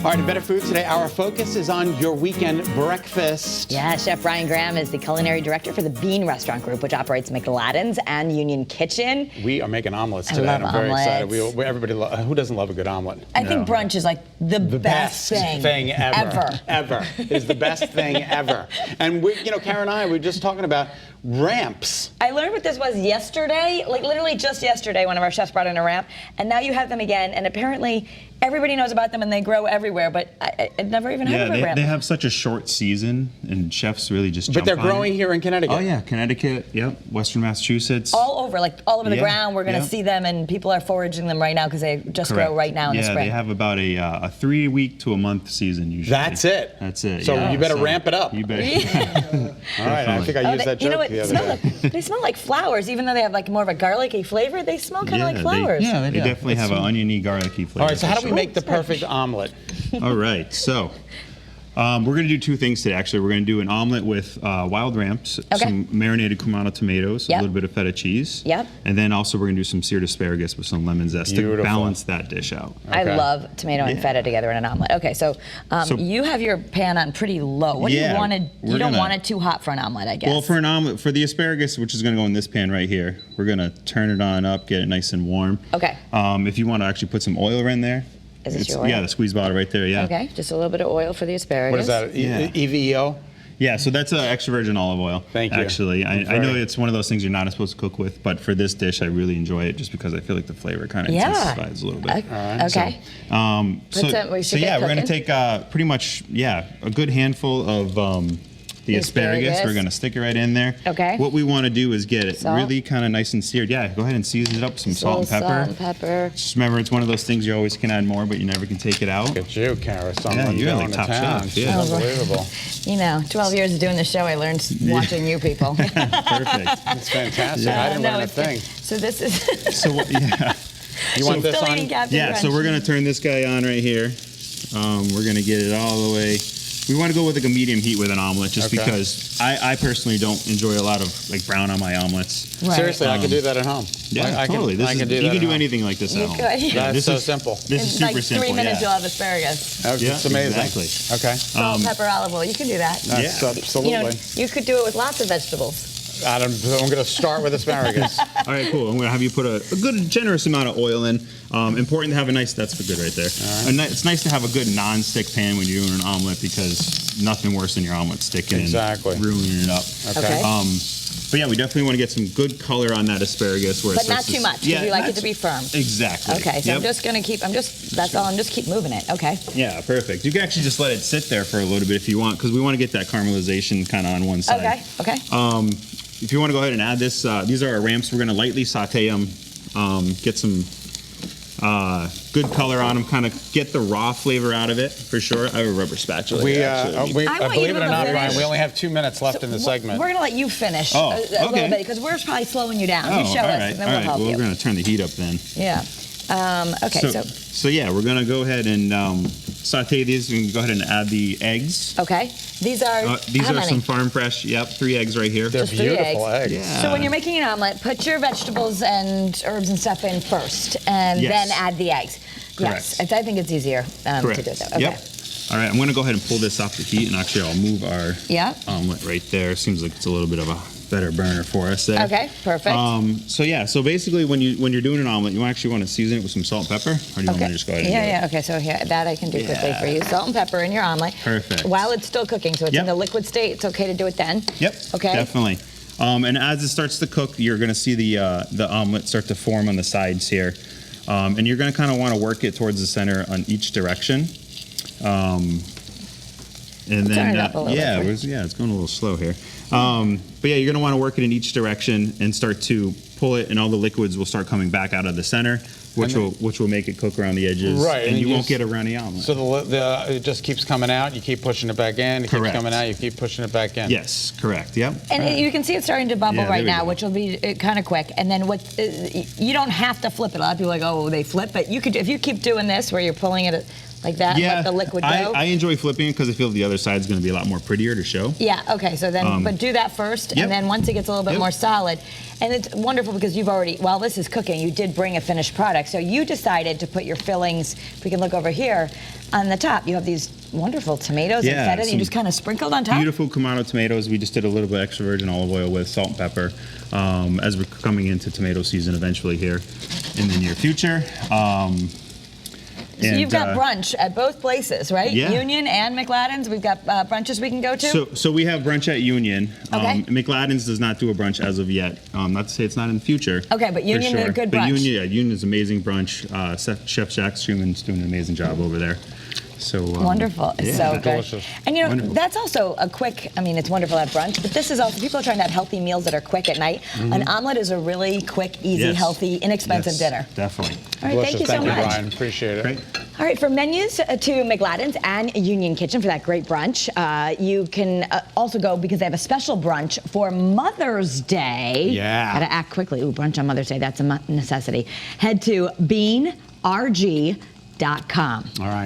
All right, in Better Food today, our focus is on your weekend breakfast. Yeah, Chef Bryan Graham is the Culinary Director for the Bean Restaurant Group, which operates McLadden's and Union Kitchen. We are making omelets today, and I'm very excited. Everybody, who doesn't love a good omelet? I think brunch is like the best thing ever. Ever. Is the best thing ever. And Karen and I were just talking about ramps. I learned what this was yesterday, like literally just yesterday, one of our chefs brought in a ramp, and now you have them again, and apparently everybody knows about them and they grow everywhere, but I'd never even heard of a ramp. They have such a short season, and chefs really just jump on it. But they're growing here in Connecticut. Oh yeah, Connecticut, yep, Western Massachusetts. All over the ground, we're going to see them, and people are foraging them right now because they just grow right now in the spring. Yeah, they have about a 3-week to a month season usually. That's it? That's it, So you better ramp it up. You better. All right, I think I used that joke the other day. They smell like flowers, even though they have like more of a garlicky flavor. They smell kind of like flowers. They definitely have an oniony, garlicky flavor. All right, so how do we make the perfect omelet? All right, so we're going to do two things today, actually. We're going to do an omelet with wild ramps, some marinated Kumano tomatoes, a little bit of feta cheese, and then also we're going to do some seared asparagus with some lemon zest to balance that dish out. I love tomato and feta together in an omelet. Okay, so you have your pan on pretty low. What do you want to? You don't want it too hot for an omelet, I guess. Well, for an omelet, for the asparagus, which is going to go in this pan right here, we're going to turn it on up, get it nice and warm. Okay. If you want to actually put some oil in there. Is this your oil? Yeah, the squeeze bottle right there, Okay, just a little bit of oil for the asparagus. What is that, EVEO? Yeah, so that's extra virgin olive oil. Thank you. Actually, I know it's one of those things you're not supposed to cook with, but for this dish, I really enjoy it just because I feel like the flavor kind of intensifies a little bit. Okay. So we're going to take pretty much, a good handful of the asparagus. We're going to stick it right in there. Okay. What we want to do is get it really kind of nice and seared. Yeah, go ahead and season it up with some salt and pepper. Salt and pepper. Just remember, it's one of those things you always can add more, but you never can take it out. Look at you, Kara. You're like top chef. Yeah, unbelievable. 12 years of doing the show, I learned watching you people. Perfect. It's fantastic. I didn't learn a thing. So this is... You want this on? Yeah, so we're going to turn this guy on right here. We're going to get it all the way. We want to go with like a medium heat with an omelet, just because I personally don't enjoy a lot of like brown on my omelets. Right. Seriously, I can do that at home. Yeah, totally. You can do anything like this at home. That's so simple. This is super simple. 3 minutes you'll have asparagus. It's amazing. Exactly. Okay. Salt, pepper, olive oil. You can do that. Absolutely. You could do it with lots of vegetables. I'm going to start with asparagus. All right, cool. I'm going to have you put a good, generous amount of oil in. Important to have a nice, that's good right there. Right. It's nice to have a good non-stick pan when you're doing an omelet because nothing worse than your omelet sticking and ruining it up. Okay. But yeah, we definitely want to get some good color on that asparagus. But not too much, because we like it to be firm. Exactly. Okay, so I'm just going to keep, just keep moving it, okay? Yeah, perfect. You can actually just let it sit there for a little bit if you want, because we want to get that caramelization kind of on one side. Okay. If you want to go ahead and add this, these are our ramps. We're going to lightly saute them, get some good color on them, kind of get the raw flavor out of it for sure. I have a rubber spatula. Believe it or not, Bryan, we only have 2 minutes left in the segment. We're going to let you finish a little bit because we're probably slowing you down. You show us, and then we'll help you. Well, we're going to turn the heat up then. Yeah. Okay, so yeah, we're going to go ahead and saute these and go ahead and add the eggs. Okay. These are some farm fresh, 3 eggs right here. They're beautiful eggs. Yeah. So when you're making an omelet, put your vegetables and herbs and stuff in first, and then add the eggs. Correct. Yes, I think it's easier to do it that way. Okay. All right, I'm going to go ahead and pull this off the heat, and actually I'll move our omelet right there. Seems like it's a little bit of a better burner for us there. Okay, perfect. So basically when you're doing an omelet, you actually want to season it with some salt and pepper, or do you want me to just go ahead and do it? Okay, so here, that I can do quickly for you. Salt and pepper in your omelet. Perfect. While it's still cooking, so it's in the liquid state, it's okay to do it then? Yep, okay. Definitely. And as it starts to cook, you're going to see the omelet start to form on the sides here. And you're going to kind of want to work it towards the center on each direction. And then, it's going a little slow here. But yeah, you're going to want to work it in each direction and start to pull it, and all the liquids will start coming back out of the center, which will make it cook around the edges. Right. And you won't get a runny omelet. So it just keeps coming out, you keep pushing it back in, it keeps coming out, you keep pushing it back in. Yes, correct, yep. And you can see it starting to bubble right now, which will be kind of quick. And then you don't have to flip it. A lot of people are like, oh, they flip, but you could, if you keep doing this where you're pulling it like that, Yeah, like the liquid dough? I enjoy flipping it because I feel the other side's going to be a lot more prettier to show. Yeah, okay, so then, but do that first, Yep. and then once it gets a little bit Yep. more solid, and it's wonderful because you've already, while this is cooking, you did bring a finished product, so you decided to put your fillings, if we can look over here, on the top. You have these wonderful tomatoes and feta that you just kind of sprinkled on top? Beautiful Kumano tomatoes. We just did a little bit extra virgin olive oil with salt and pepper as we're coming into tomato season eventually here in the near future. So you've got brunch at both places, right? Yeah. Union and McLadden's. We've got brunches we can go to. So we have brunch at Union. Okay. McLadden's does not do a brunch as of yet. Not to say it's not in the future. Okay, but Union for did a sure. good But brunch. Union's amazing brunch. Chef Jack Schumann's doing an amazing job over there. So wonderful. It's so good. delicious. And you know, Wonderful. that's also a quick, I mean, it's wonderful at brunch, but this is also, people are trying to have healthy meals that are quick at night. An omelet is a really quick, easy, Yes. healthy, inexpensive Yes, dinner. Definitely. All right, Delicious. thank you so Thank much. you, Bryan. Appreciate it. Great. All right, for menus to McLadden's and Union Kitchen for that great brunch, you can also go because they have a special brunch for Mother's Day. Yeah. Gotta act quickly. Ooh, brunch on Mother's Day, that's a necessity. Head to beanrg.com. All right.